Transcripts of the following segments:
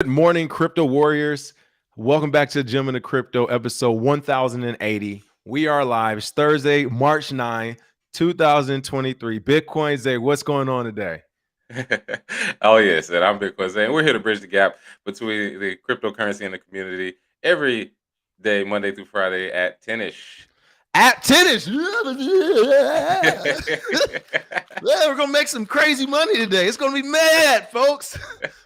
Good morning, crypto warriors. Welcome back to Gem in the Crypto, episode 1080. We are live. It's Thursday, March 9, 2023. Bitcoin Zay, what's going on today? Oh yes, and I'm Bitcoin Zay, and we're here to bridge the gap between the cryptocurrency and the community every day, Monday through Friday at 10ish. At tennis. Yeah, we're gonna make some crazy money today. It's gonna be mad, folks.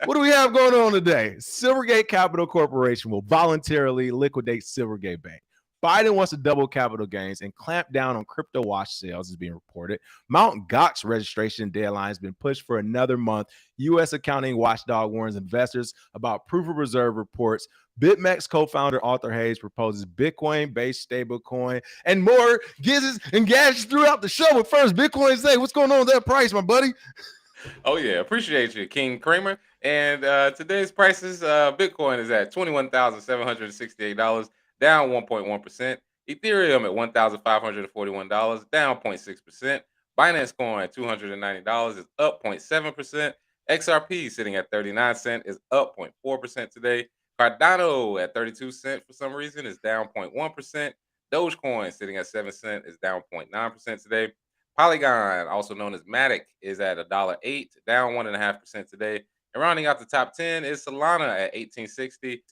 What do we have going on today? Silvergate Capital Corporation will voluntarily liquidate Silvergate Bank. Biden wants to double capital gains and clamp down on crypto wash sales, is being reported. Mt. Gox registration deadline has been pushed for another month. U.S. accounting watchdog warns investors about proof of reserve reports. BitMEX co-founder Arthur Hayes proposes Bitcoin-based stablecoin and more gizzes and gadgets throughout the show. But first, Bitcoin Zay, what's going on with that price, my buddy? Oh yeah, appreciate you, King Kramer. And today's prices, Bitcoin is at $21,768, down 1.1%. Ethereum at $1,541, down 0.6%. Binance Coin $290 is up 0.7%. XRP sitting at 39 cents is up 0.4% today. Cardano at 32 cents for some reason is down 0.1%. Dogecoin sitting at 7 cents is down 0.9% today. Polygon, also known as Matic, is at $1.08, down 1.5% today. And rounding out the top 10 is Solana at 1860.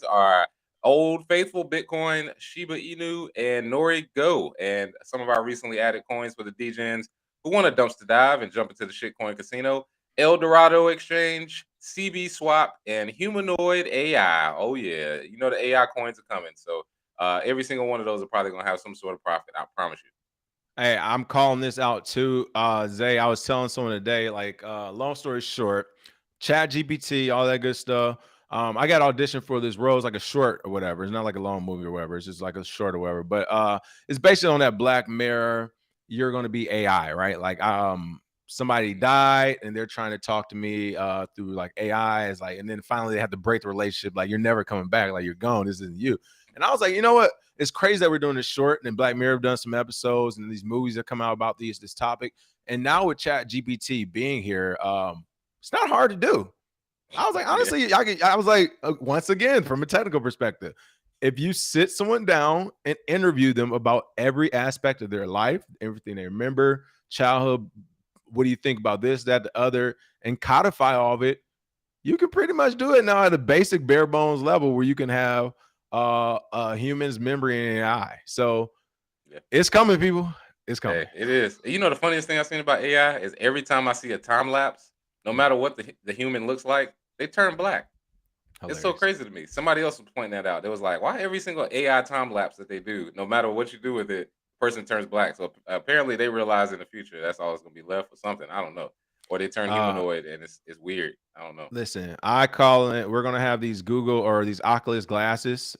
Are Old Faithful, Bitcoin, Shiba Inu, and Nori Go. And some of our recently added coins for the DGens who want to dumpster dive and jump into the shitcoin casino: El Dorado Exchange, CB Swap, and Humanoid AI. Oh yeah, you know the AI coins are coming. So every single one of those are probably gonna have some sort of profit. I promise you. Hey, I'm calling this out too. Zay, I was telling someone today, long story short, Chat GPT, all that good stuff. I got auditioned for this role. It's like a short or whatever. It's not like a long movie or whatever. It's just like a short or whatever. But it's based on that Black Mirror. You're gonna be AI, right? Somebody died and they're trying to talk to me through like AI. It's like, and then finally they have to break the relationship. Like, you're never coming back. Like, you're gone. This isn't you. And I was like, you know what? It's crazy that we're doing this short, and Black Mirror have done some episodes and these movies that come out about this topic. And now with Chat GPT being here, it's not hard to do. I was like, Yeah. honestly, I was like, once again, from a technical perspective, if you sit someone down and interview them about every aspect of their life, everything they remember, childhood, what do you think about this, that, the other, and codify all of it, you can pretty much do it now at a basic bare bones level where you can have a human's memory and AI. So Yeah. it's coming, people. It's coming. Hey, it is. You know, the funniest thing I've seen about AI is every time I see a time lapse, no matter what the human looks like, they turn black. It's so Hilarious. crazy to me. Somebody else was pointing that out. It was like, why every single AI time lapse that they do, no matter what you do with it, person turns black. So apparently they realize in the future that's all that's gonna be left or something. I don't know. Or they turn Uh, humanoid and it's weird. I don't know. Listen, I call it. We're gonna have these Google or these Oculus glasses.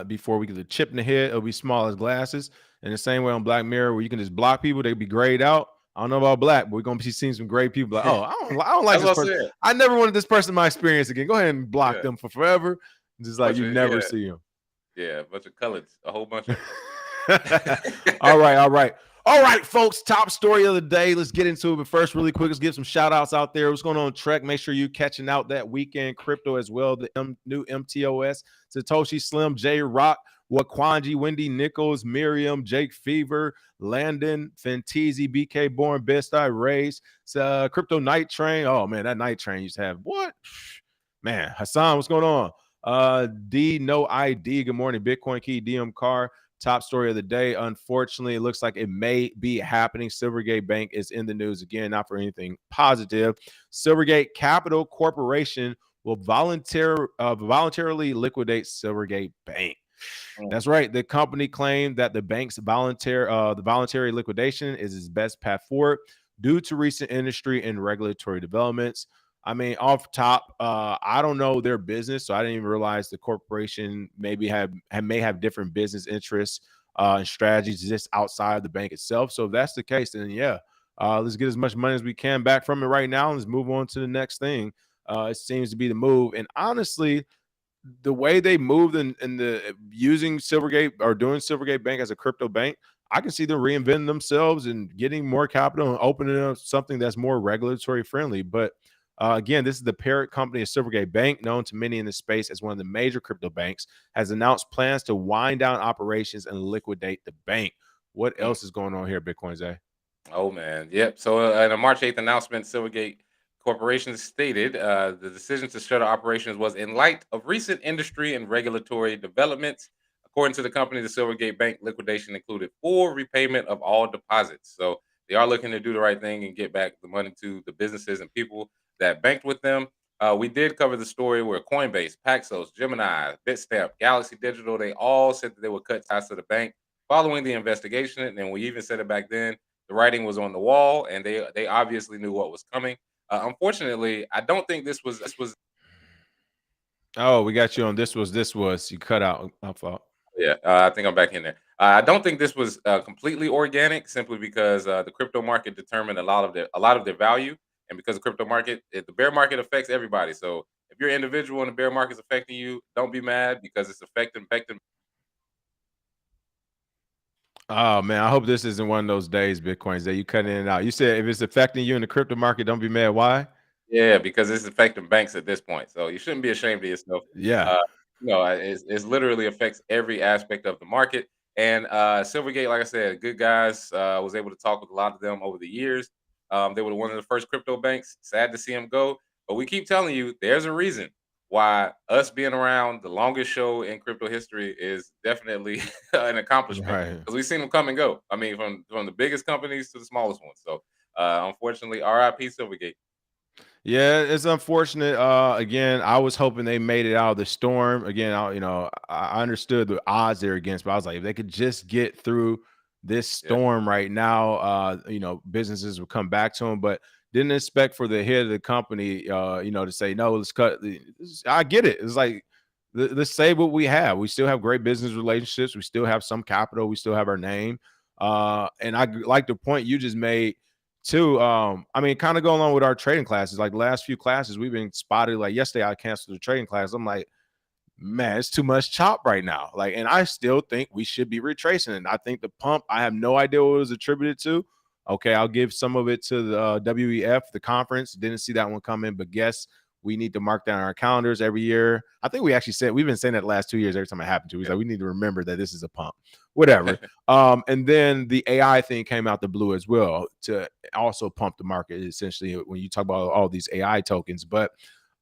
Before we get the chip in the head, it'll be small as glasses. In the same way on Black Mirror, where you can just block people, they'll be grayed out. I don't know about black, but we're gonna be seeing some gray people. Like, oh, I don't like That's this what I person. said. I never wanted this person in my experience again. Go ahead and block Yeah. them for forever. Just like Bunch you of never see them. yeah, a bunch of colors, a whole bunch of All them. right, all right. All right, folks, top story of the day. Let's get into it. But first, really quick, let's give some shout outs out there. What's going on, Trek? Make sure you catching out that weekend crypto as well. The new MTOS, Satoshi Slim, J Rock, Wakwanji, Wendy Nichols, Miriam, Jake Fever, Landon, Fentizi, BK Born, Best I Race, Crypto Night Train. Oh, man, that Night Train used to have what? Man, Hassan, what's going on? D No ID. Good morning, Bitcoin Key, DM Car. Top story of the day. Unfortunately, it looks like it may be happening. Silvergate Bank is in the news again, not for anything positive. Silvergate Capital Corporation will voluntarily liquidate Silvergate Bank. That's right. The company claimed that the bank's voluntary liquidation is its best path forward due to recent industry and regulatory developments. I mean, off top, I don't know their business, so I didn't even realize the corporation may have different business interests and strategies just outside the bank itself. So if that's the case, then yeah, let's get as much money as we can back from it right now. Let's move on to the next thing. It seems to be the move, and honestly, the way they moved in the using Silvergate or doing Silvergate Bank as a crypto bank, I can see them reinventing themselves and getting more capital and opening up something that's more regulatory friendly. But Again, this is the parent company of Silvergate Bank, known to many in the space as one of the major crypto banks, has announced plans to wind down operations and liquidate the bank. What Mm. else is going on here, Bitcoin Zay? Oh man, yep. So in a March 8th announcement, Silvergate Corporation stated the decision to shutter operations was in light of recent industry and regulatory developments. According to the company, the Silvergate Bank liquidation included full repayment of all deposits. So they are looking to do the right thing and get back the money to the businesses and people that banked with them. We did cover the story where Coinbase, Paxos, Gemini, Bitstamp, Galaxy Digital, they all said that they would cut ties to the bank following the investigation. And we even said it back then, the writing was on the wall, and they obviously knew what was coming. Unfortunately, I don't think this was. Oh, we got you on this was you cut out. My fault. Yeah, I think I'm back in there. I don't think this was completely organic, simply because the crypto market determined a lot of their value, and because the crypto market, the bear market affects everybody. So if you're an individual and the bear market's affecting you, don't be mad because it's affecting. Oh man, I hope this isn't one of those days, Bitcoins, that you cut in and out. You said if it's affecting you in the crypto market, don't be mad. Why? Yeah, because it's affecting banks at this point. So you shouldn't be ashamed of yourself. Yeah. Uh, it's literally affects every aspect of the market. And Silvergate, like I said, good guys. Was able to talk with a lot of them over the years. They were one of the first crypto banks. Sad to see them go, but we keep telling you there's a reason why us being around the longest show in crypto history is definitely an accomplishment, Right. because we've seen them come and go. I mean, from the biggest companies to the smallest ones. So unfortunately, RIP Silvergate. Yeah, it's unfortunate. Again, I was hoping they made it out of the storm. Again, I understood the odds they're against, but I was like, if they could just get through this Yeah. storm right now, businesses would come back to them. But didn't expect for the head of the company, to say no. Let's cut. I get it. It's like let's say what we have. We still have great business relationships. We still have some capital. We still have our name. And I like the point you just made too. I mean, kind of go along with our trading classes. Like the last few classes, we've been spotted. Like yesterday, I canceled the trading class. I'm like, man, it's too much chop right now. Like, and I still think we should be retracing it. I think the pump, I have no idea what it was attributed to. Okay, I'll give some of it to the WEF, the conference. Didn't see that one coming, but guess we need to mark down our calendars every year. I think we actually said we've been saying that the last 2 years. Every time it happened to, he's Yeah. like, we need to remember that this is a pump, whatever. And then the AI thing came out the blue as well to also pump the market. Essentially, when you talk about all these AI tokens, but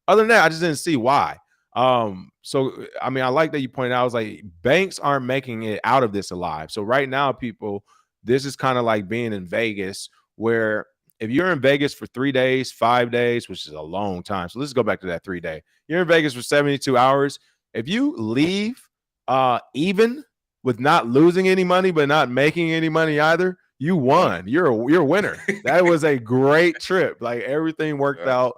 other than that, I just didn't see why. So I mean, I like that you pointed out. I was like, banks aren't making it out of this alive. So right now, people, this is kind of like being in Vegas, where if you're in Vegas for 3 days, 5 days, which is a long time. So let's go back to that 3 day. You're in Vegas for 72 hours. If you leave even with not losing any money, but not making any money either, you Money. won. You're a winner. That was a great trip. Like everything worked Yeah.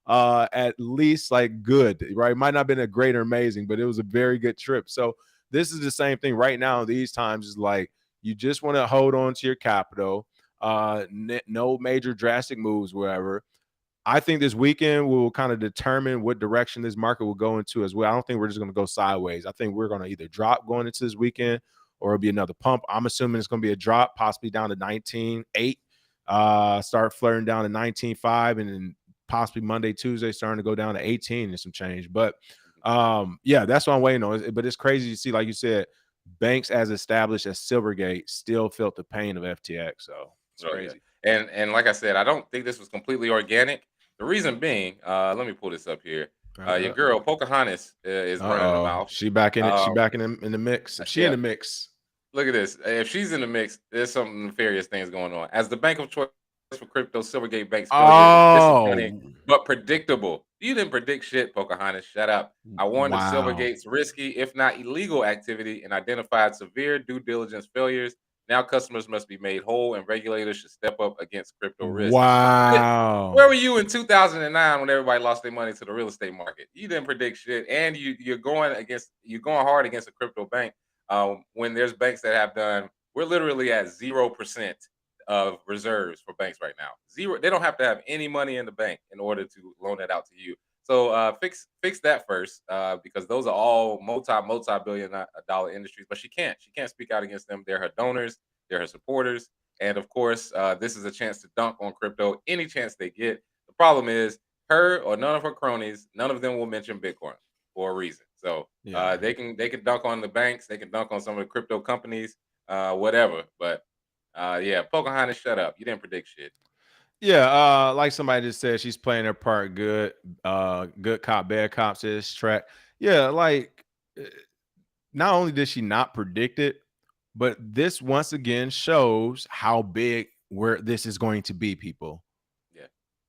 out at least like good, right? It might not have been a great or amazing, but it was a very good trip. So this is the same thing right now. These times is like you just want to hold on to your capital. No major drastic moves, wherever. I think this weekend will kind of determine what direction this market will go into as well. I don't think we're just going to go sideways. I think we're going to either drop going into this weekend or it'll be another pump. I'm assuming it's going to be a drop, possibly down to 19.8, start flirting down to 19.5, and then possibly Monday, Tuesday, starting to go down to 18 and some change. But yeah, that's what I'm waiting on. But it's crazy to see, like you said, banks as established as Silvergate still felt the pain of FTX. So it's Oh yeah. crazy. And like I said, I don't think this was completely organic. The reason being, let me pull this up here. Your girl Pocahontas is running the Uh-oh. mouth. She back in it. She Um, back in the mix. If she in yeah, the mix. look at this. If she's in the mix, there's some nefarious things going on. As the bank of choice for crypto, Silvergate Bank's failure is disappointing Oh, but predictable. You didn't predict shit, Pocahontas. Shut up. I warned of wow. Silvergate's risky, if not illegal, activity and identified severe due diligence failures. Now customers must be made whole, and regulators should step up against crypto risk. Where Wow. were you in 2009 when everybody lost their money to the real estate market? You didn't predict shit, and you're going hard against a crypto bank. When there's banks that have done, we're literally at 0% of reserves for banks right now. Zero. They don't have to have any money in the bank in order to loan it out to you. So fix that first, because those are all multi billion dollar industries. But she can't speak out against them. They're her donors, they're her supporters, and of course, this is a chance to dunk on crypto any chance they get. The problem is her or none of her cronies, none of them will mention Bitcoin for a reason. So Yeah. they can dunk on the banks, they can dunk on some of the crypto companies, whatever. But yeah, Pocahontas, shut up. You didn't predict shit. Yeah, like somebody just said, she's playing her part good. Good cop, bad cop says track. Yeah, like not only did she not predict it, but this once again shows how big where this is going to be, people. Yeah.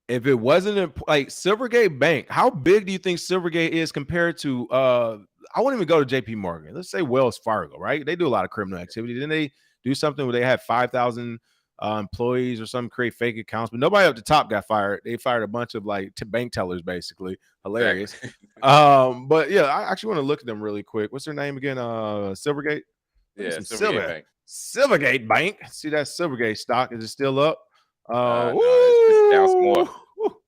If it wasn't like Silvergate Bank, how big do you think Silvergate is compared to I wouldn't even go to JP Morgan. Let's say Wells Fargo, right? They do a lot of criminal activity. Didn't they do something where they had 5,000 employees or something, create fake accounts, but nobody up the top got fired. They fired a bunch of like bank tellers, basically. Hilarious. Exactly. But yeah, I actually want to look at them really quick. What's their name again? Silvergate. Look at Yeah, some Silvergate Bank. Silvergate Bank. See that Silvergate stock? Is it still up? No, it's down some more.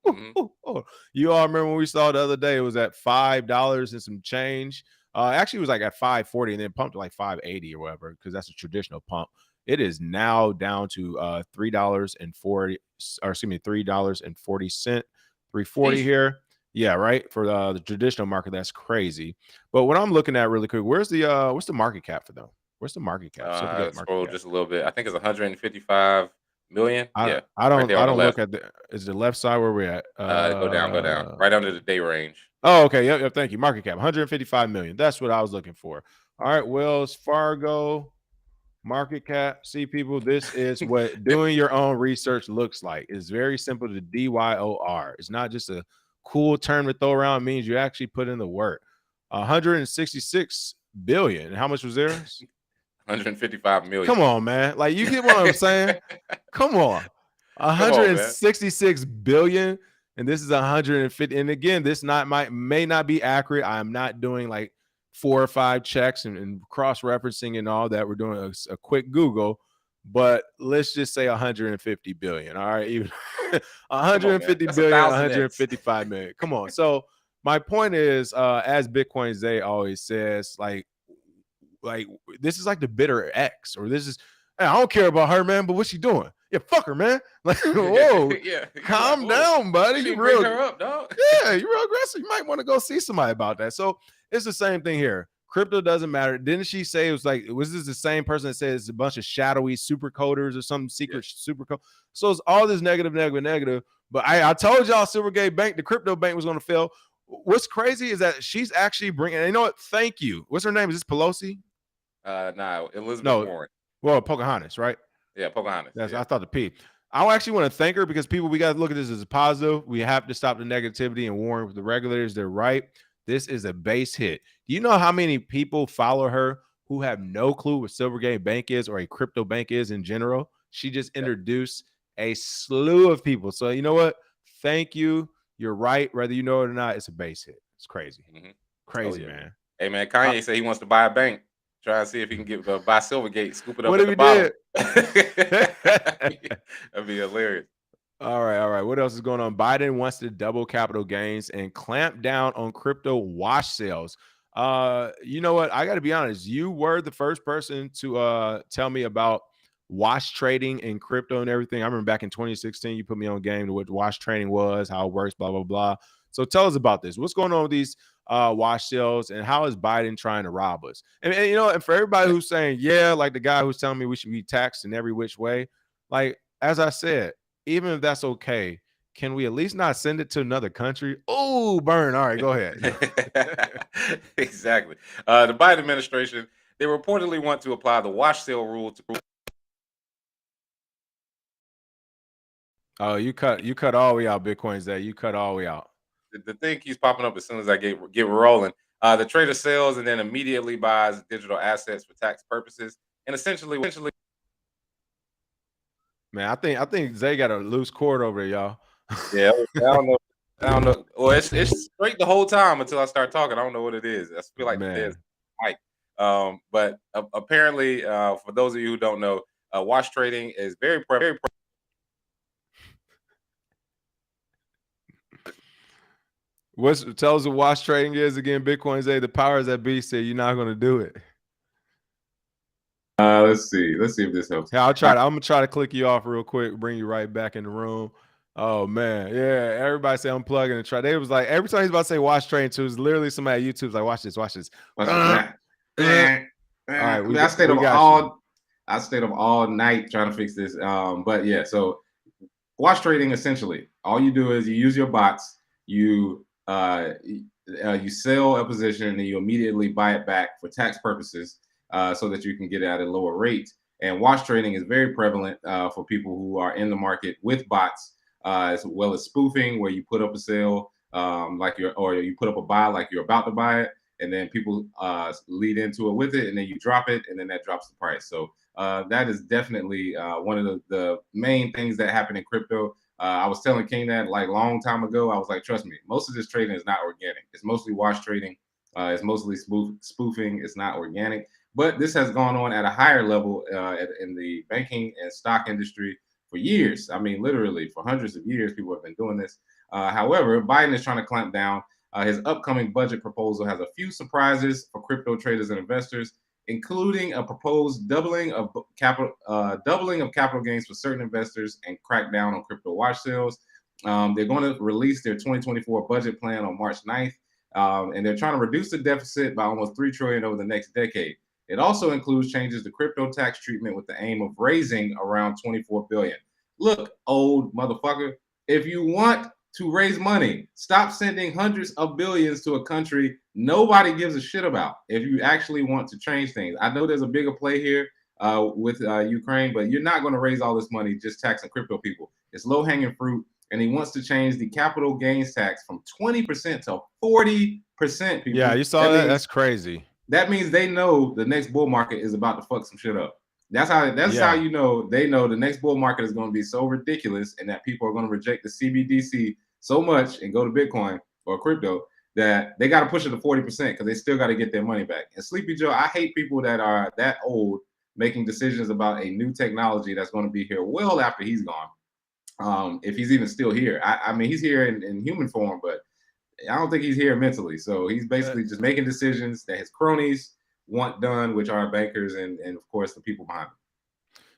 Mhm. You all remember when we saw the other day? It was at $5 and some change. Actually, it was like at 540 and then pumped to like 580 or whatever because that's a traditional pump. It is now down to $3.40, or excuse me, $3.40, 340 here. Yeah, right. For the traditional market, that's crazy. But what I'm looking at really quick, what's the market cap for them? What's the market cap? Silvergate market Scroll cap. just a little bit. I think it's 155 million. I Yeah, I right don't there I on the don't look left. at is the left side where we're at. Go down, right under the day range. Oh, okay. Yep. Thank you. Market cap 155 million. That's what I was looking for. All right. Wells Fargo market cap. See, people, this is what doing your own research looks like. It's very simple to DYOR. It's not just a cool term to throw around. It means you actually put in the work. 166 billion. How much was theirs? 155 million. Come on, man. Like, you get what I'm saying? Come on. Come on, man. 166 billion. And this is 150. And again, this may not be accurate. I'm not doing like 4 or 5 checks and cross-referencing and all that. We're doing a quick Google, but let's just say 150 billion. All right. Even 150 That's billion, 1,000x. 155 million. Come on. So my point is, as Bitcoin Zay always says, like this is like the bitter ex, or this is, hey, I don't care about her, man, but what's she doing? Yeah, fuck her, man. Like, whoa, Yeah, calm like, down, buddy. You You bring real, her up, dog. yeah, you're real aggressive. You might want to go see somebody about that. So it's the same thing here. Crypto doesn't matter. Didn't she say it was like, was this the same person that said it's a bunch of shadowy super coders or some secret super code? So it's all this negative. But I told y'all Silvergate Bank, the crypto bank, was going to fail. What's crazy is that she's actually bringing, you know what? Thank you. What's her name? Is this Pelosi? Nah, Elizabeth No, Warren. well, Pocahontas, right? Yeah, Pocahontas. That's Yeah. I thought the P. I actually want to thank her because people, we got to look at this as a positive. We have to stop the negativity and warn with the regulators. They're right. This is a base hit. Do you know how many people follow her who have no clue what Silvergate Bank is or a crypto bank is in general? She just introduced a slew of people. So you know what? Thank you. You're right. Whether you know it or not, it's a base hit. It's crazy. Crazy, man. Hey, man, Kanye said he wants to buy a bank. Try to see if he can get buy Silvergate, scoop it up What at if the bottom. did? That'd be hilarious. All right. What else is going on? Biden wants to double capital gains and clamp down on crypto wash sales. You know what? I got to be honest. You were the first person to tell me about wash trading and crypto and everything. I remember back in 2016, you put me on game to what wash trading was, how it works, blah, blah, blah. So tell us about this. What's going on with these wash sales, and how is Biden trying to rob us? And you know, and for everybody who's saying, yeah, like the guy who's telling me we should be taxed in every which way, like, as I said, even if that's okay, can we at least not send it to another country? Oh, burn. All right, go ahead. Exactly. The Biden administration, they reportedly want to apply the wash sale rule to. Oh, you cut all the way out, Bitcoin's that you cut all the way out. The thing keeps popping up as soon as I get rolling. The trader sells and then immediately buys digital assets for tax purposes, and essentially. Man, I think Zay got a loose cord over there, y'all. Yeah, I don't know. Well, it's straight the whole time until I start talking. I don't know what it is. I feel like there's mic. But apparently, for those of you who don't know, wash trading is very Tell us what wash trading is again, Bitcoin Zay. The powers that be say you're not going to do it. Let's see if this helps. Yeah, I'm gonna try to click you off real quick, bring you right back in the room. Oh man, yeah. Everybody say unplug and try. They was like every time he's about to say watch trading too, is literally somebody at YouTube's like watch this, watch this. Watch Uh, it. uh. All right, I mean, I stayed we up got you. all night trying to fix this. But yeah, so watch trading essentially. All you do is you use your bots. You sell a position and you immediately buy it back for tax purposes, so that you can get it at a lower rate. And watch trading is very prevalent for people who are in the market with bots, as well as spoofing, where you put up a sale or you put up a buy like you're about to buy it, and then people lead into it with it, and then you drop it, and then that drops the price. So that is definitely one of the main things that happen in crypto. I was telling King that like long time ago. I was like, trust me, most of this trading is not organic. It's mostly wash trading. It's mostly spoofing. It's not organic. But this has gone on at a higher level in the banking and stock industry for years. I mean, literally for hundreds of years, people have been doing this. However, Biden is trying to clamp down. His upcoming budget proposal has a few surprises for crypto traders and investors, including a proposed doubling of capital gains for certain investors and crack down on crypto watch sales. They're going to release their 2024 budget plan on March 9th, and they're trying to reduce the deficit by almost $3 trillion over the next decade. It also includes changes to crypto tax treatment with the aim of raising around $24 billion. Look, old motherfucker, if you want to raise money, stop sending hundreds of billions to a country nobody gives a shit about. If you actually want to change things, I know there's a bigger play here with Ukraine, but you're not going to raise all this money just taxing crypto people. It's low hanging fruit, and he wants to change the capital gains tax from 20% to 40%. People, Yeah, you saw that. That's crazy. That means they know the next bull market is about to fuck some shit up. That's how you know they know the next bull market is going to be so ridiculous, and that people are going to reject the CBDC so much and go to Bitcoin or crypto that they got to push it to 40% because they still got to get their money back. And Sleepy Joe, I hate people that are that old making decisions about a new technology that's going to be here well after he's gone. If he's even still here, I mean, he's here in human form, but I don't think he's here mentally. So he's basically just making decisions that his cronies want done, which are bankers and of course the people behind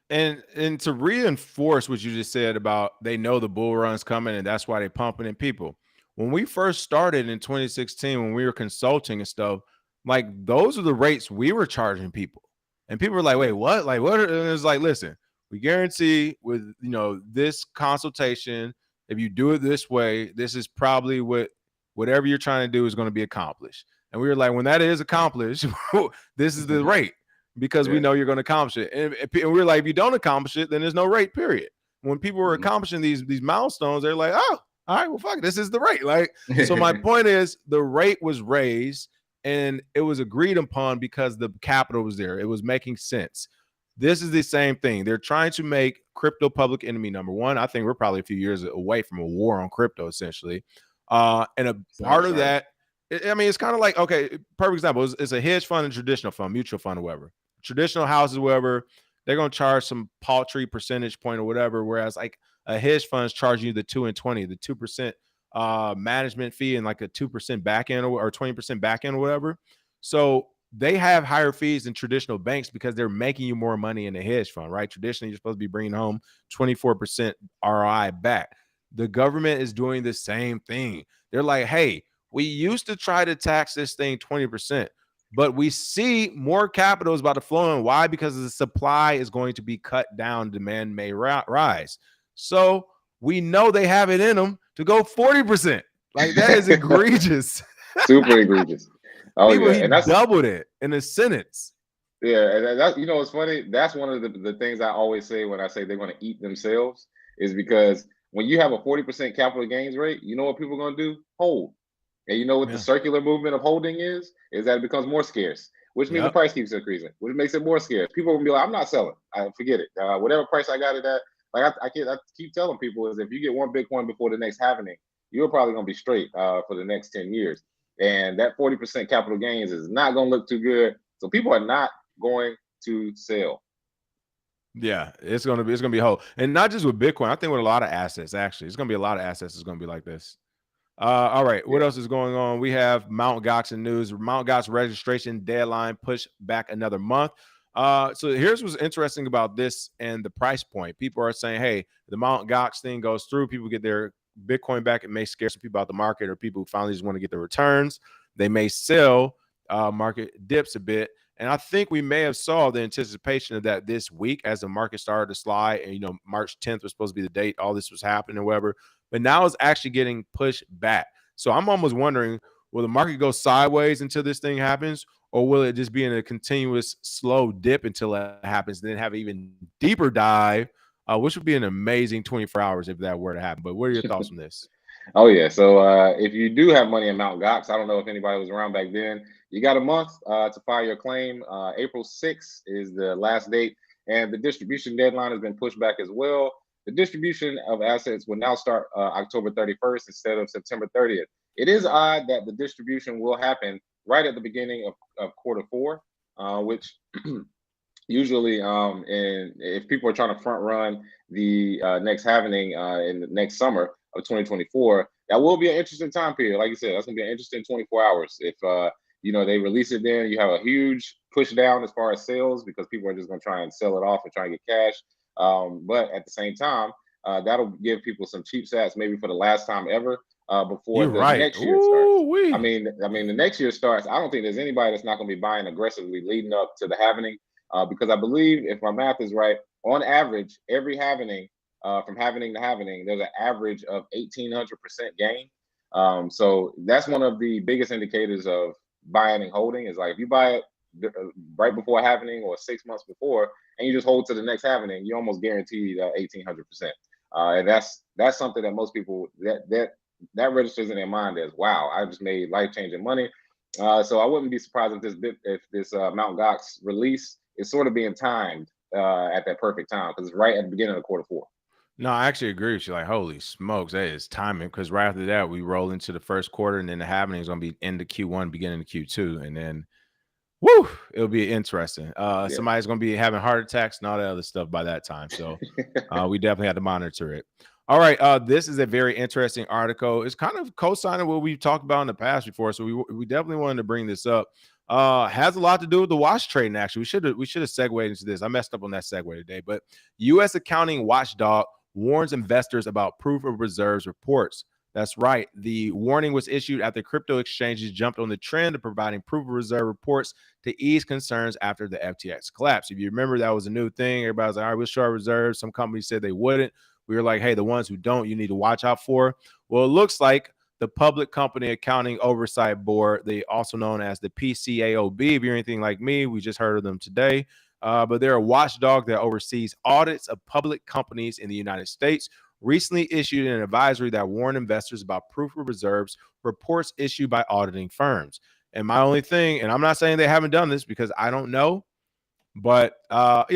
him. And to reinforce what you just said about they know the bull run's coming and that's why they're pumping in people. When we first started in 2016, when we were consulting and stuff, like those are the rates we were charging people. And people were like, wait, what? Like, what? And it was like, listen, we guarantee with, this consultation, if you do it this way, this is probably whatever you're trying to do is going to be accomplished. And we were like, when that is accomplished, this is the rate because we know you're going to accomplish it. And we're like, if you don't accomplish it, then there's no rate, period. When people were accomplishing these milestones, they're like, oh, all right, well, fuck it, this is the rate. Like, so my point is the rate was raised and it was agreed upon because the capital was there. It was making sense. This is the same thing. They're trying to make crypto public enemy number one. I think we're probably a few years away from a war on crypto, essentially. And a part of that, I mean, it's kind of like, okay, perfect example. It's a hedge fund and traditional fund, mutual fund, or whatever. Traditional houses, whatever, they're going to charge some paltry percentage point or whatever. Whereas like a hedge fund is charging you the 2 and 20, the 2% management fee and like a 2% back end or 20% back end or whatever. So they have higher fees than traditional banks because they're making you more money in a hedge fund, right? Traditionally, you're supposed to be bringing home 24% ROI back. The government is doing the same thing. They're like, hey, we used to try to tax this thing 20%, but we see more capital is about to flow in. Why? Because the supply is going to be cut down. Demand may rise. So we know they have it in them to go 40%. Like that is egregious. Super egregious. Oh, people, yeah. And that's doubled it in a sentence. Yeah, and that's it's funny. That's one of the things I always say when I say they're going to eat themselves is because when you have a 40% capital gains rate, you know what people are going to do? Hold. And you know what the circular movement of holding is that it becomes more scarce, which means the price keeps increasing, which makes it more scarce. People will be like, I'm not selling. Forget it. Whatever price I got it at, like I keep telling people is if you get one Bitcoin before the next halving, you're probably going to be straight for the next 10 years. And that 40% capital gains is not going to look too good. So people are not going to sell. Yeah, it's gonna be a whole, and not just with Bitcoin. I think with a lot of assets, actually, it's gonna be a lot of assets. It's gonna be like this. All right, what else is going on? We have Mt. Gox in news. Mt. Gox registration deadline pushed back another month. So here's what's interesting about this and the price point. People are saying, hey, the Mt. Gox thing goes through, people get their Bitcoin back. It may scare some people out the market, or people who finally just want to get the returns. They may sell, market dips a bit. And I think we may have saw the anticipation of that this week as the market started to slide. And, March 10th was supposed to be the date all this was happening or whatever. But now it's actually getting pushed back. So I'm almost wondering, will the market go sideways until this thing happens? Or will it just be in a continuous slow dip until that happens, and then have an even deeper dive, which would be an amazing 24 hours if that were to happen. But what are your thoughts on this? Oh yeah. So if you do have money in Mt. Gox, I don't know if anybody was around back then. You got a month to file your claim. April 6th is the last date, and the distribution deadline has been pushed back as well. The distribution of assets will now start October 31st instead of September 30th. It is odd that the distribution will happen right at the beginning of quarter four, which usually, and if people are trying to front run the next halvening in the next summer of 2024, that will be an interesting time period. Like you said, that's gonna be an interesting 24 hours. If they release it, then you have a huge push down as far as sales, because people are just gonna try and sell it off and try and get cash. But at the same time, that'll give people some cheap sats maybe for the last time ever before next year starts. I mean, the next year starts. I don't think there's anybody that's not going to be buying aggressively leading up to the halvening, because I believe, if my math is right, on average, every halvening, from halvening to halvening, there's an average of 1,800% gain. So that's one of the biggest indicators of buying and holding. Is like, if you buy it right before halvening or 6 months before, and you just hold to the next halvening, you almost guaranteed 1,800%. And that's something that most people that registers in their mind as, wow, I just made life-changing money. So I wouldn't be surprised if this Mt. Gox release is sort of being timed at that perfect time, because it's right at the beginning of quarter four. No, I actually agree with you. Like, holy smokes, that is timing. Because right after that, we roll into the first quarter, and then the halvening is going to be into Q1, beginning of Q2, and then, woo, it'll be interesting. Somebody's going to be having heart attacks and all that other stuff by that time. So we definitely have to monitor it. All right, this is a very interesting article. It's kind of co-signing what we've talked about in the past before, so we definitely wanted to bring this up. Has a lot to do with the wash trading. Actually, we should have segued into this. I messed up on that segue today, but U.S. accounting watchdog warns investors about proof of reserves reports. That's right. The warning was issued after crypto exchanges jumped on the trend of providing proof of reserve reports to ease concerns after the FTX collapse. If you remember, that was a new thing. Everybody was like, all right, we'll show our reserves. Some companies said they wouldn't. We were like, hey, the ones who don't, you need to watch out for. Well, it looks like the Public Company Accounting Oversight Board, they also known as the PCAOB. If you're anything like me, we just heard of them today. But they're a watchdog that oversees audits of public companies in the United States. Recently issued an advisory that warned investors about proof of reserves reports issued by auditing firms. And my only thing, and I'm not saying they haven't done this because I don't know, but I'll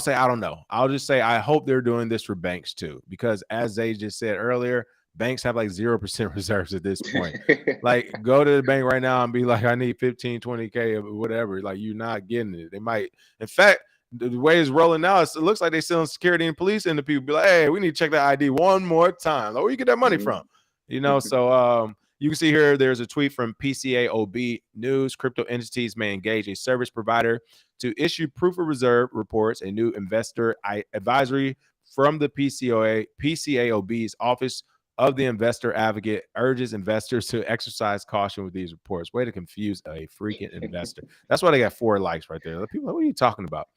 say I don't know. I'll just say I hope they're doing this for banks too, because as they just said earlier, banks have like 0% reserves at this point. Like, go to the bank right now and be like, I need 15, 20K or whatever. Like, you're not getting it. They might, in fact, the way it's rolling now, it looks like they're selling security and police, and the people be like, hey, we need to check that ID one more time. Like, where you get that money from? So you can see here, there's a tweet from PCAOB News. Crypto entities may engage a service provider to issue proof of reserve reports. A new investor advisory from the PCAOB's Office of the Investor Advocate urges investors to exercise caution with these reports. Way to confuse a freaking investor. That's why they got 4 likes right there. People are like, what are you talking about?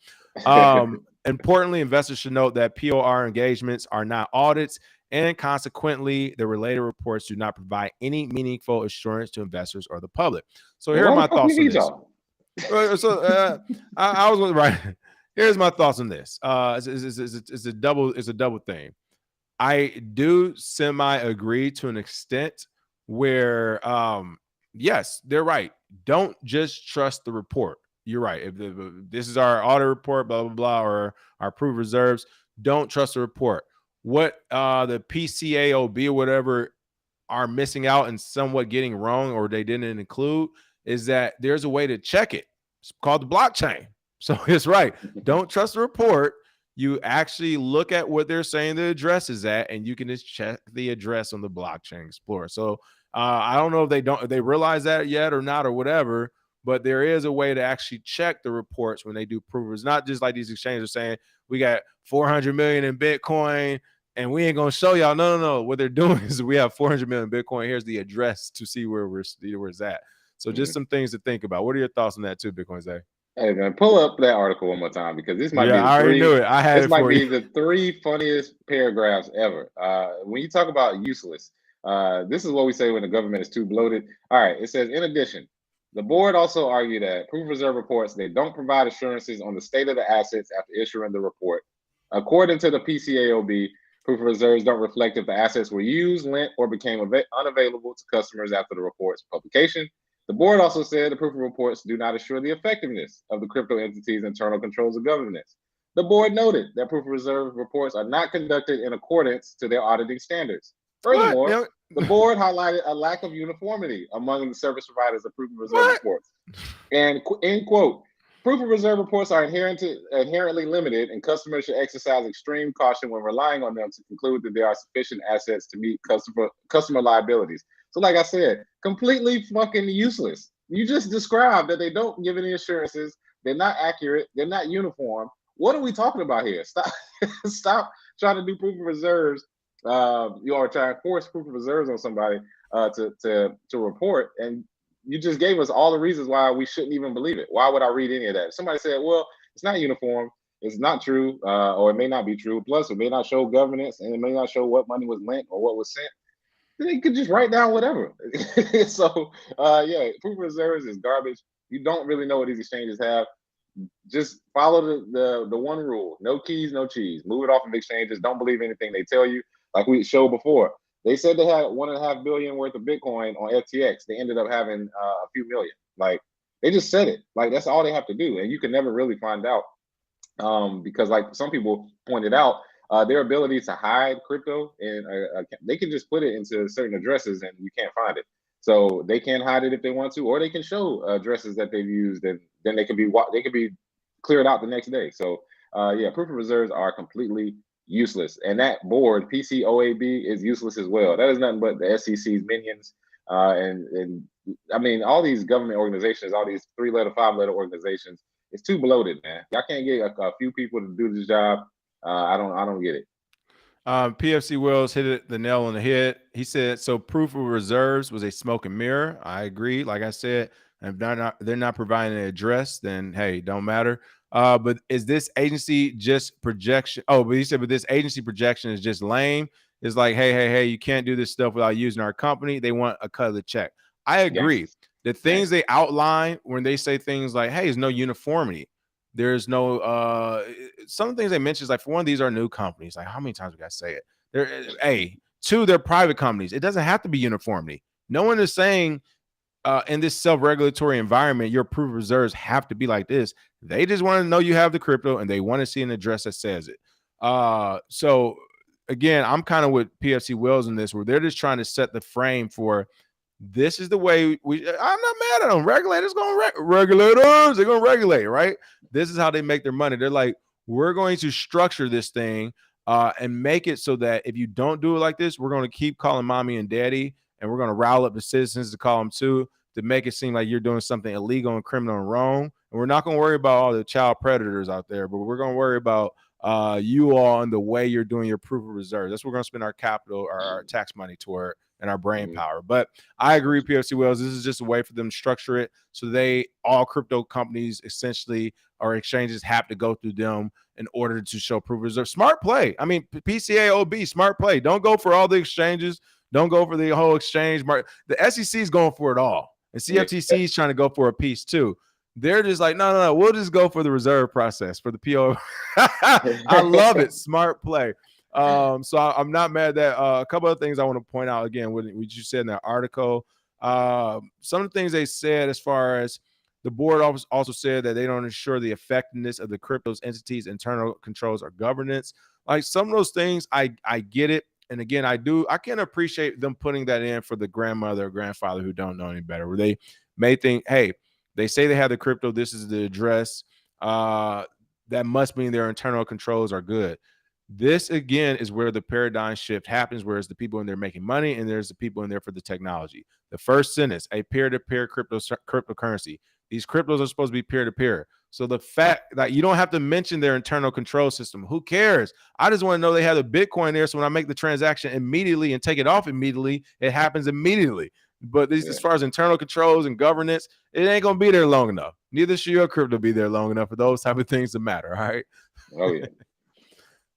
Importantly, investors should note that POR engagements are not audits, and consequently, the related reports do not provide any meaningful assurance to investors or the public. So here are my thoughts on this. I was right. Here's my thoughts on this. It's a double thing. I do semi-agree to an extent where, yes, they're right. Don't just trust the report. You're right. If this is our audit report, blah, blah, blah, or our proof reserves, don't trust the report. What the PCAOB or whatever are missing out and somewhat getting wrong, or they didn't include, is that there's a way to check it. It's called the blockchain. So it's right. Don't trust the report. You actually look at what they're saying the address is at, and you can just check the address on the blockchain explorer. So I don't know if they realize that yet or not or whatever, but there is a way to actually check the reports when they do proof. It's not just like these exchanges are saying we got 400 million in Bitcoin and we ain't gonna show y'all. No. What they're doing is we have 400 million Bitcoin. Here's the address to see where it's at. So just some things to think about. What are your thoughts on that too, Bitcoin Zay? Hey man, pull up that article one more time because this might be I already knew it. I had this it might for be you. the 3 funniest paragraphs ever. When you talk about useless, this is what we say when the government is too bloated. All right, it says, in addition, the board also argued that proof of reserve reports, they don't provide assurances on the state of the assets after issuing the report. According to the PCAOB, proof of reserves don't reflect if the assets were used, lent, or became unavailable to customers after the report's publication. The board also said the proof of reports do not assure the effectiveness of the crypto entity's internal controls of governance. The board noted that proof of reserve reports are not conducted in accordance to their auditing standards. Furthermore, the board highlighted a lack of uniformity among the service providers of proof of reserve reports. And end quote, proof of reserve reports are inherently limited, and customers should exercise extreme caution when relying on them to conclude that there are sufficient assets to meet customer liabilities. So like I said, completely fucking useless. You just described that they don't give any assurances. They're not accurate. They're not uniform. What are we talking about here? Stop trying to do proof of reserves. You are trying to force proof of reserves on somebody to report. And you just gave us all the reasons why we shouldn't even believe it. Why would I read any of that? If somebody said, well, it's not uniform. It's not true, or it may not be true. Plus, it may not show governance, and it may not show what money was lent or what was sent. They could just write down whatever. So yeah, proof of reserves is garbage. You don't really know what these exchanges have. Just follow the one rule: no keys, no cheese. Move it off of exchanges. Don't believe anything they tell you. Like we showed before, they said they had 1.5 billion worth of Bitcoin on FTX. They ended up having a few million. Like they just said it. Like that's all they have to do, and you can never really find out because, like some people pointed out, their ability to hide crypto and they can just put it into certain addresses and you can't find it. So they can hide it if they want to, or they can show addresses that they've used, and then they can be cleared out the next day. So yeah, proof of reserves are completely useless, and that board PCOAB is useless as well. That is nothing but the SEC's minions, and I mean all these government organizations, all these 3-letter, 5-letter organizations. It's too bloated, man. Y'all can't get a few people to do this job. I don't get it. PFC Wells hit the nail on the head. He said, so proof of reserves was a smoke and mirror. I agree. Like I said, if they're not providing an address, then hey, don't matter. But is this agency just projection? Oh, but he said, but this agency projection is just lame. It's like, hey, you can't do this stuff without using our company. They want a cut of the check. I agree. Yes. The things they outline when they say things like, hey, there's no uniformity. There's no some of the things they mentioned is like, for one, these are new companies. Like, how many times we got to say it? Two, they're private companies. It doesn't have to be uniformity. No one is saying in this self-regulatory environment, your proof of reserves have to be like this. They just want to know you have the crypto and they want to see an address that says it. So again, I'm kind of with PFC Wells in this, where they're just trying to set the frame for this is the way I'm not mad at them. Regulators going to regulators. They're going to regulate, right? This is how they make their money. They're like, we're going to structure this thing and make it so that if you don't do it like this, we're going to keep calling mommy and daddy, and we're going to rile up the citizens to call them too, to make it seem like you're doing something illegal and criminal and wrong. And we're not going to worry about all the child predators out there, but we're going to worry about you all and the way you're doing your proof of reserve. That's what we're going to spend our capital or our tax money toward and our brain power. But I agree, PFC Wells. This is just a way for them to structure it so all crypto companies essentially or exchanges have to go through them in order to show proof of reserve. Smart play. I mean, PCAOB, smart play. Don't go for all the exchanges. Don't go for the whole exchange market. The SEC is going for it all. And CFTC is trying to go for a piece too. They're just like, no. We'll just go for the reserve process for the PO. I love it. Smart play. So I'm not mad at that. A couple of things I want to point out again, what you said in that article. Some of the things they said as far as the board also said that they don't ensure the effectiveness of the crypto's entities, internal controls, or governance. Like some of those things, I get it. And again, I can appreciate them putting that in for the grandmother or grandfather who don't know any better, where they may think, hey, they say they have the crypto, this is the address. That must mean their internal controls are good. This, again, is where the paradigm shift happens, whereas the people in there making money and there's the people in there for the technology. The first sentence, a peer-to-peer cryptocurrency. These cryptos are supposed to be peer-to-peer. So the fact that you don't have to mention their internal control system, who cares? I just want to know they have a Bitcoin there, so when I make the transaction immediately and take it off immediately, it happens immediately. But as far as internal controls and governance, it ain't gonna be there long enough. Neither should your crypto be there long enough for those type of things to matter. All right. Oh yeah.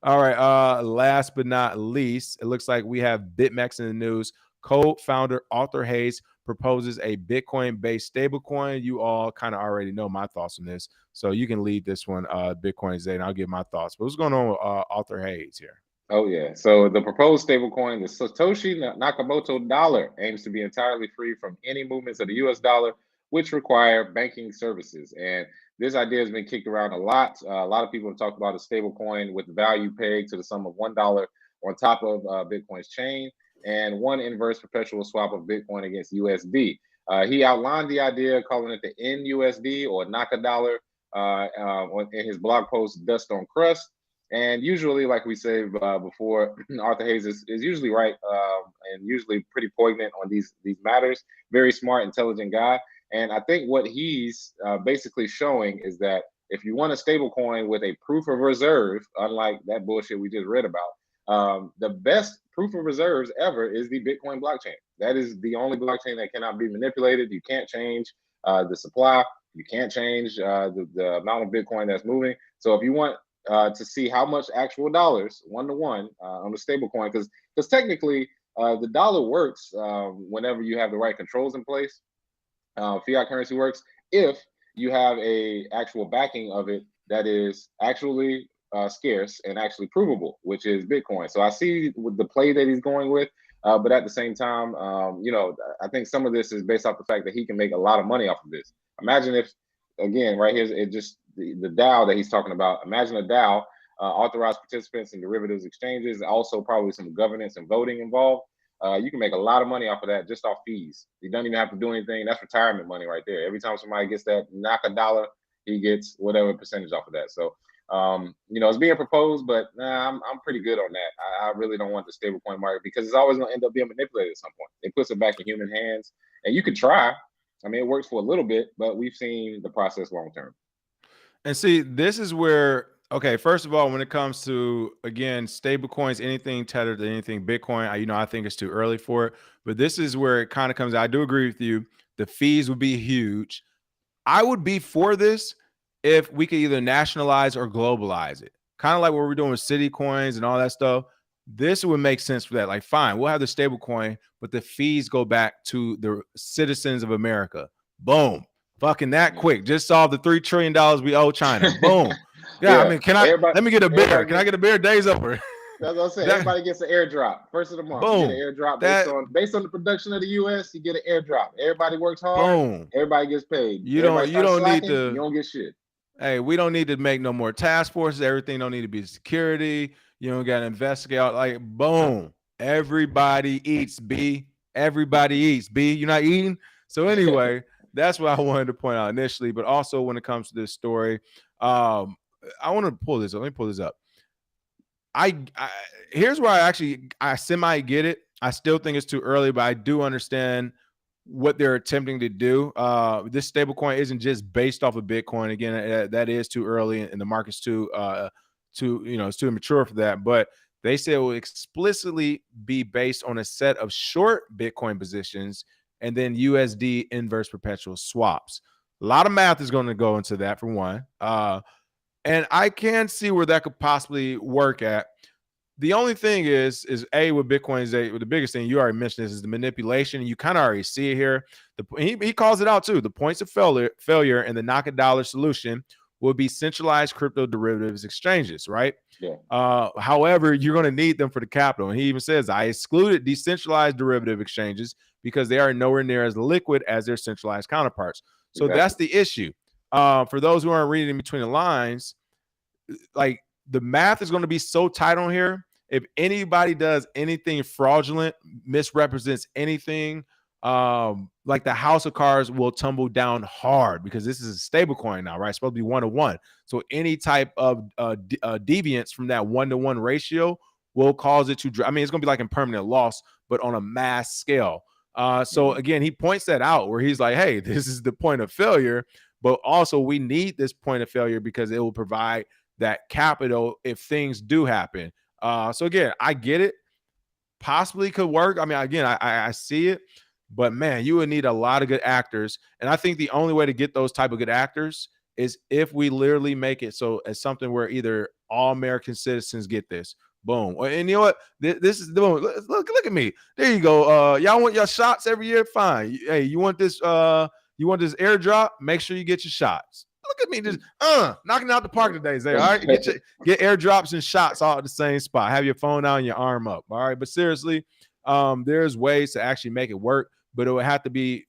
All right. Last but not least, it looks like we have BitMEX in the news. Co-founder Arthur Hayes proposes a Bitcoin-based stablecoin. You all kind of already know my thoughts on this, so you can lead this one, Bitcoin Zay, and I'll give my thoughts. But what's going on with Arthur Hayes here? Oh yeah. So the proposed stablecoin, the Satoshi Nakamoto dollar, aims to be entirely free from any movements of the US dollar, which require banking services. And this idea has been kicked around a lot. A lot of people have talked about a stablecoin with value pegged to the sum of $1 on top of Bitcoin's chain, and one inverse perpetual swap of Bitcoin against USD. He outlined the idea, calling it the NUSD or Naka dollar in his blog post, Dust on Crust. And usually, like we said before, Arthur Hayes is usually right and usually pretty poignant on these matters. Very smart, intelligent guy. And I think what he's basically showing is that if you want a stable coin with a proof of reserve, unlike that bullshit we just read about, the best proof of reserves ever is the Bitcoin blockchain. That is the only blockchain that cannot be manipulated. You can't change the supply. You can't change the amount of Bitcoin that's moving. So if you want to see how much actual dollars, one-to-one, on the stable coin, because technically the dollar works whenever you have the right controls in place. Fiat currency works if you have a actual backing of it that is actually scarce and actually provable, which is Bitcoin. So I see with the play that he's going with, but at the same time, I think some of this is based off the fact that he can make a lot of money off of this. Imagine if, again, right here, it just the DAO that he's talking about. Imagine a DAO, authorized participants in derivatives exchanges, also probably some governance and voting involved. You can make a lot of money off of that just off fees. You don't even have to do anything. That's retirement money right there. Every time somebody gets that Naka dollar, he gets whatever percentage off of that. So, it's being proposed, but I'm pretty good on that. I really don't want the stablecoin market because it's always going to end up being manipulated at some point. It puts it back in human hands, and you can try. I mean, it works for a little bit, but we've seen the process long term. And see, this is where, okay, first of all, when it comes to, again, stable coins, anything tethered to anything Bitcoin, I think it's too early for it. But this is where it kind of comes. I do agree with you. The fees would be huge. I would be for this if we could either nationalize or globalize it. Kind of like what we're doing with city coins and all that stuff. This would make sense for that. Like, fine, we'll have the stable coin, but the fees go back to the citizens of America. Boom. Fucking that quick. Just solve the $3 trillion we owe China. Boom. Yeah, I mean, let me get a beer. Can I get a beer? Day's over. That's what I'm saying. Everybody gets an airdrop. First of the month, boom. You get an airdrop based on the production of the US. You get an airdrop. Everybody works hard. Boom. Everybody gets paid. You don't need to. You don't get shit. Hey, we don't need to make no more task forces. Everything don't need to be security. You don't got to investigate. Like, boom. Everybody eats, B. Everybody eats, B. You're not eating? So anyway, that's what I wanted to point out initially. But also when it comes to this story, I want to pull this up. Let me pull this up. Here's where I semi get it. I still think it's too early, but I do understand what they're attempting to do. This stablecoin isn't just based off of Bitcoin. Again, that is too early, and the market's too it's too immature for that. But they say it will explicitly be based on a set of short Bitcoin positions and then USD inverse perpetual swaps. A lot of math is going to go into that for one. And I can see where that could possibly work at. The only thing is with Bitcoin, the biggest thing you already mentioned is the manipulation. You kind of already see it here. He calls it out too. The points of failure in the Naka dollar solution will be centralized crypto derivatives exchanges, right? Yeah. However, you're going to need them for the capital. And he even says, I excluded decentralized derivative exchanges because they are nowhere near as liquid as their centralized counterparts. So That's the issue. For those who aren't reading in between the lines, like the math is going to be so tight on here. If anybody does anything fraudulent, misrepresents anything, like the house of cards will tumble down hard because this is a stable coin now, right? It's supposed to be 1-to-1. So any type of deviance from that 1-to-1 ratio will cause it to, it's going to be like impermanent loss, but on a mass scale. So again, he points that out where he's like, hey, this is the point of failure, but also we need this point of failure because it will provide that capital if things do happen. So again, I get it. Possibly could work. I mean, again, I see it, but man, you would need a lot of good actors. And I think the only way to get those type of good actors is if we literally make it so as something where either all American citizens get this. Boom. And you know what? This is the boom. Look at me. There you go. Y'all want your shots every year? Fine. Hey, you want this airdrop? Make sure you get your shots. Look at me just knocking out the park today, Zay. All right. Get airdrops and shots all at the same spot. Have your phone out and your arm up. All right. But seriously, there's ways to actually make it work, but it would have to be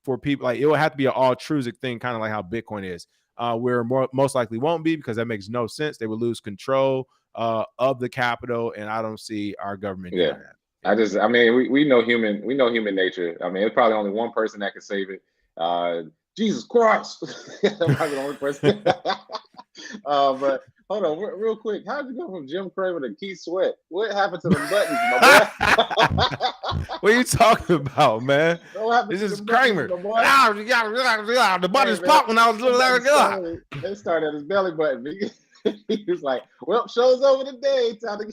for people like it would have to be an altruistic thing, kind of like how Bitcoin is. Where most likely won't be because that makes no sense. They would lose control of the capital, and I don't see our government doing that. I mean, we know human nature. I mean, it's probably only one person that can save it. Jesus Christ, that might be the only person. But hold on, real quick, how did you go from Jim Cramer to Keith Sweat? What happened to the buttons, my boy? What are you talking about, man? This is Cramer. The buttons popped when I was little. They started at his belly button. He was like, well, show's over today. Time to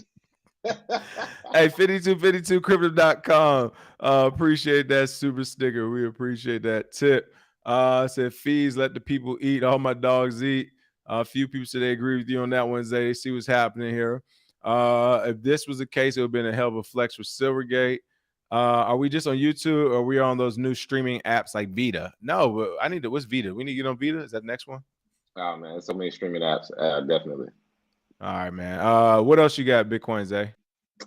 Hey, 5252crypto.com. Appreciate that super sticker. We appreciate that tip. Said fees, let the people eat. All my dogs eat. A few people said they agree with you on that one, Zay. They see what's happening here. If this was the case, it would have been a hell of a flex for Silvergate. Are we just on YouTube or are we on those new streaming apps like Vita? No, but I need to. What's Vita? We need to get on Vita. Is that the next one? Oh man, so many streaming apps. Definitely. All right, man. What else you got, Bitcoin, Zay?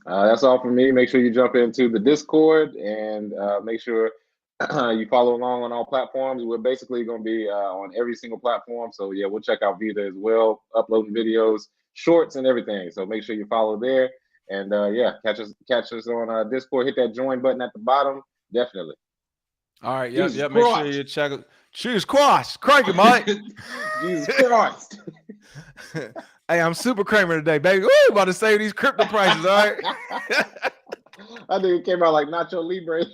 That's all for me. Make sure you jump into the Discord and make sure you follow along on all platforms. We're basically going to be on every single platform. So yeah, we'll check out Vita as well, uploading videos, shorts, and everything. So make sure you follow there. And yeah, catch us on Discord. Hit that join button at the bottom. Definitely. All right. Yep. Make sure you check it. Jesus Christ. Crank it, Mike. Jesus Christ. Hey, I'm super Kramer today, baby. Woo, about to save these crypto prices, all right? I think it came out like Nacho Libre.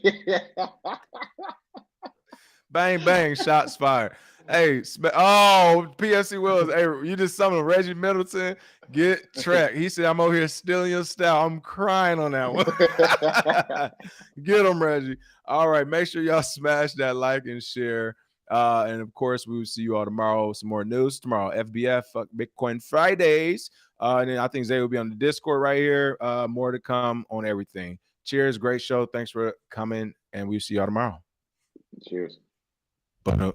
Bang, bang, shots fired. Hey, PSC Wills, hey, you just summoned Reggie Middleton. Get tracked. He said, I'm over here stealing your style. I'm crying on that one. Get him, Reggie. All right, make sure y'all smash that like and share. And of course, we will see you all tomorrow. Some more news tomorrow. FBF, Bitcoin Fridays. And then I think Zay will be on the Discord right here. More to come on everything. Cheers. Great show. Thanks for coming. And we'll see y'all tomorrow. Cheers. Boom.